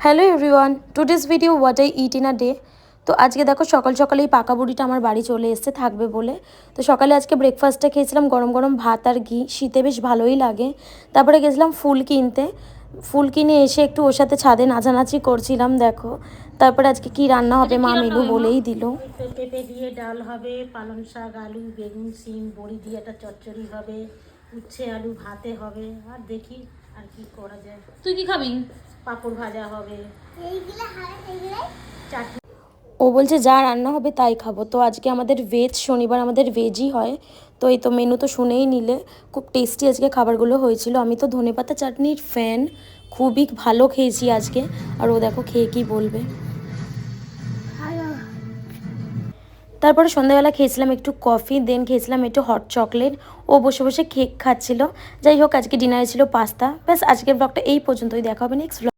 Hello everyone, today's video what I it in a day. তো আজকে দেখো সকাল সকালেই পাকা বুড়িটা আমার বাড়ি চলে এসেছে থাকবে বলে। তো সকালে আজকে ব্রেকফাস্টে খেয়েছিলাম গরম গরম ভাত আর ঘি, শীতে বেশ ভালোই লাগে। তারপরে গেছিলাম ফুল কিনতে, ফুল কিনে এসে একটু ওর সাথে ছাদে নাচানাচি করছিলাম দেখো। তারপরে আজকে কি রান্না হবে মা মেনু বলেই দিল। পেঁপে দিয়ে ডাল হবে, পালং শাক, আলু, বেগুন, সিম, বড়ি দিয়ে একটা চচ্চড়ি হবে, উচ্ছে আলু ভাতে হবে, আর দেখি আর কি করা যায়। তুই কি খাবি? পাঁপড় ভাজা হবে, চাটনি। ও বলছে যা রান্না হবে তাই খাবো। তো আজকে আমাদের ভেজ, শনিবার আমাদের ভেজই হয়। তো এই তো মেনু তো শুনেই নিলে, খুব টেস্টি আজকে খাবারগুলো হয়েছিল। আমি তো ধনেপাতা চাটনির ফ্যান, খুবই ভালো খেয়েছি আজকে। আর ও দেখো খেয়ে কি বলবে। তারপরে সন্ধ্যাবেলা খেয়েছিলাম একটু কফি, দেন খেয়েছিলাম একটু হট চকলেট। ও বসে বসে কেক খাচ্ছিল। যাই হোক আজকে ডিনারে ছিল পাস্তা। ব্যাস আজকের ব্লগটা এই পর্যন্তই, দেখা হবে নেক্সট ব্লগ।